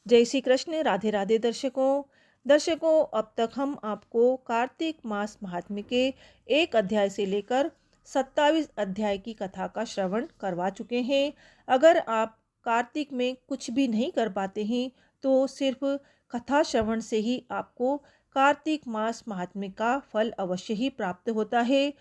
जय श्री कृष्ण। राधे राधे दर्शकों अब तक हम आपको कार्तिक मास महात्म्य के एक अध्याय से लेकर 27 अध्याय की कथा का श्रवण करवा चुके हैं। अगर आप कार्तिक में कुछ भी नहीं कर पाते हैं तो सिर्फ कथा श्रवण से ही आपको कार्तिक मास महात्म्य का फल अवश्य ही प्राप्त होता है।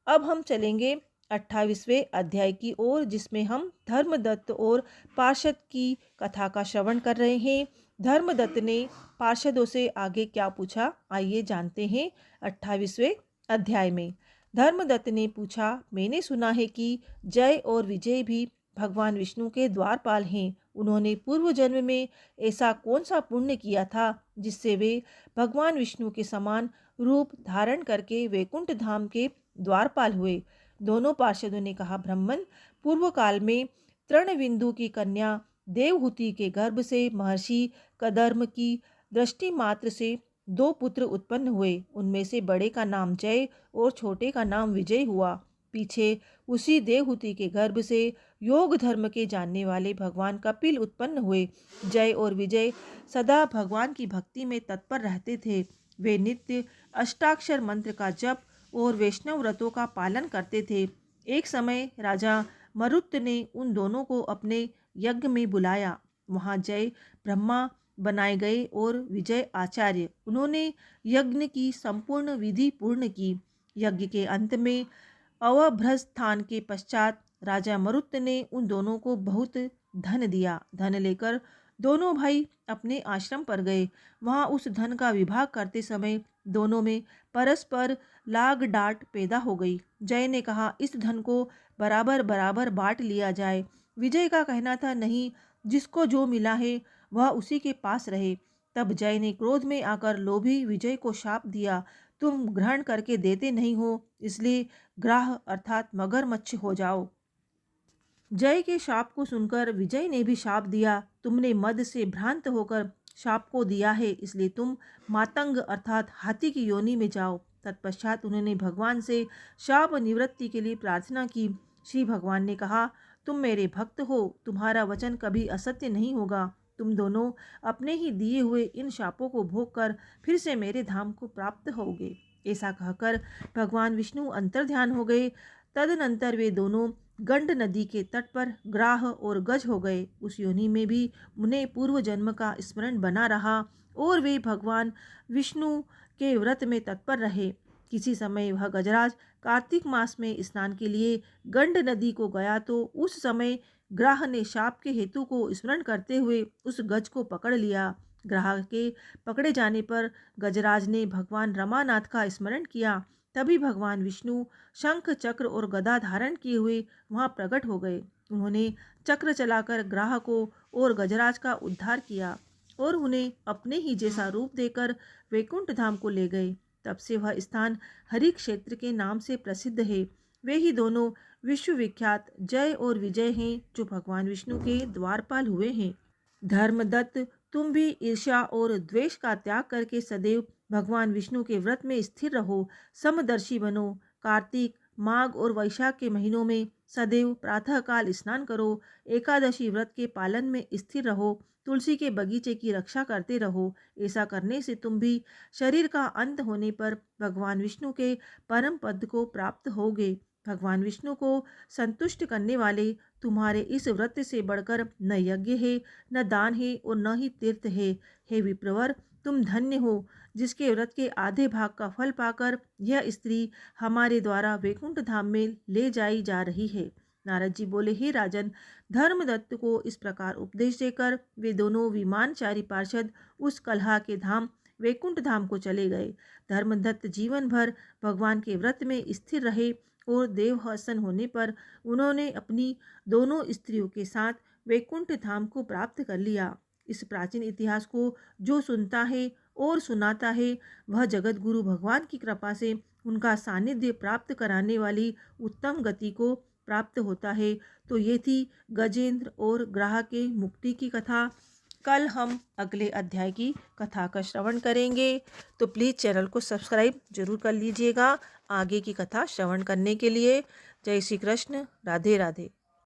अब हम चलेंगे 28वें अध्याय की ओर, जिसमें हम धर्मदत्त और पार्षद की कथा का श्रवण कर रहे हैं। धर्मदत्त ने पार्षदों से आगे क्या पूछा, आइए जानते हैं। 28वें अध्याय में धर्मदत्त ने पूछा, मैंने सुना है कि जय और विजय भी भगवान विष्णु के द्वारपाल हैं। उन्होंने पूर्व जन्म में ऐसा कौन सा पुण्य किया था जिससे वे भगवान विष्णु के समान रूप धारण करके वैकुंठ धाम के द्वारपाल हुए। दोनों पार्षदों ने कहा, ब्राह्मण, पूर्व काल में तृणविंदु की कन्या देवहूति के गर्भ से महर्षि कदर्म की दृष्टि मात्र से 2 पुत्र उत्पन्न हुए। उनमें से बड़े का नाम जय और छोटे का नाम विजय हुआ। पीछे उसी देवहूति के गर्भ से योग धर्म के जानने वाले भगवान कपिल उत्पन्न हुए। जय और विजय सदा भगवान की भक्ति में तत्पर रहते थे। वे नित्य अष्टाक्षर मंत्र का जप और वैष्णव व्रतों का पालन करते थे। एक समय राजा मरुत ने उन दोनों को अपने यज्ञ में बुलाया। वहां जय ब्रह्मा बनाए गए और विजय आचार्य। उन्होंने यज्ञ की संपूर्ण विधि पूर्ण की। यज्ञ के अंत में अवभ्रस्थान के पश्चात राजा मरुत ने उन दोनों को बहुत धन दिया। धन लेकर दोनों भाई अपने आश्रम पर गए। वहां उस धन का विभाग करते समय दोनों में परस्पर लाग डांट पैदा हो गई। जय ने कहा, इस धन को बराबर बराबर बांट लिया जाए। विजय का कहना था, नहीं, जिसको जो मिला है वह उसी के पास रहे। तब जय ने क्रोध में आकर लोभी विजय को शाप दिया, तुम ग्रहण करके देते नहीं हो, इसलिए ग्राह अर्थात मगरमच्छ हो जाओ। जय के शाप को सुनकर विजय ने भी शाप दिया, तुमने मद से भ्रांत होकर शाप को दिया है, इसलिए तुम मातंग अर्थात हाथी की योनि में जाओ। तत्पश्चात उन्होंने भगवान से शाप निवृत्ति के लिए प्रार्थना की। श्री भगवान ने कहा, तुम मेरे भक्त हो, तुम्हारा वचन कभी असत्य नहीं होगा। तुम दोनों अपने ही दिए हुए इन शापों को भोग कर फिर से मेरे धाम को प्राप्त होगे। ऐसा कहकर भगवान विष्णु अंतर्ध्यान हो गए। तदनंतर वे दोनों गंड नदी के तट पर ग्राह और गज हो गए। उस योनि में भी उन्हें पूर्व जन्म का स्मरण बना रहा और वे भगवान विष्णु के व्रत में तत्पर रहे। किसी समय वह गजराज कार्तिक मास में स्नान के लिए गंड नदी को गया तो उस समय ग्राह ने शाप के हेतु को स्मरण करते हुए उस गज को पकड़ लिया। ग्राह के पकड़े जाने पर गजराज ने भगवान रमानाथ का स्मरण किया। तभी भगवान विष्णु शंख चक्र और गदा धारण किए हुए वहां प्रकट हो गए। उन्होंने चक्र चलाकर ग्राह को और गजराज का उद्धार किया और उन्हें अपने ही जैसा रूप देकर वैकुंठ धाम को ले गए। तब से वह स्थान हरि क्षेत्र के नाम से प्रसिद्ध है। वे ही दोनों विश्वविख्यात जय और विजय हैं जो भगवान विष्णु के द्वारपाल हुए हैं। धर्मदत्त, तुम भी ईर्ष्या और द्वेष का त्याग करके सदैव भगवान विष्णु के व्रत में स्थिर रहो, समदर्शी बनो। कार्तिक, माघ और वैशाख के महीनों में सदैव प्रातःकाल स्नान करो। एकादशी व्रत के पालन में स्थिर रहो। तुलसी के बगीचे की रक्षा करते रहो। ऐसा करने से तुम भी शरीर का अंत होने पर भगवान विष्णु के परम पद को प्राप्त होगे। भगवान विष्णु को संतुष्ट करने वाले तुम्हारे इस व्रत से बढ़कर न यज्ञ है, न दान है और न ही तीर्थ है। हे विप्रवर, तुम धन्य हो जिसके व्रत के आधे भाग का फल पाकर यह स्त्री हमारे द्वारा वैकुंठ धाम में ले जाई जा रही है। नारद जी बोले, हे राजन, धर्मदत्त को इस प्रकार उपदेश देकर वे दोनों विमानचारी पार्षद उस कलहा के धाम वैकुंठ धाम को चले गए। धर्मदत्त जीवन भर भगवान के व्रत में स्थिर रहे और देवहसन होने पर उन्होंने अपनी दोनों स्त्रियों के साथ वैकुंठ धाम को प्राप्त कर लिया। इस प्राचीन इतिहास को जो सुनता है और सुनाता है वह जगत गुरु भगवान की कृपा से उनका सानिध्य प्राप्त कराने वाली उत्तम गति को प्राप्त होता है। तो ये थी गजेंद्र और ग्राह के मुक्ति की कथा। कल हम अगले अध्याय की कथा का श्रवण करेंगे, तो प्लीज़ चैनल को सब्सक्राइब जरूर कर लीजिएगा आगे की कथा श्रवण करने के लिए। जय श्री कृष्ण। राधे राधे।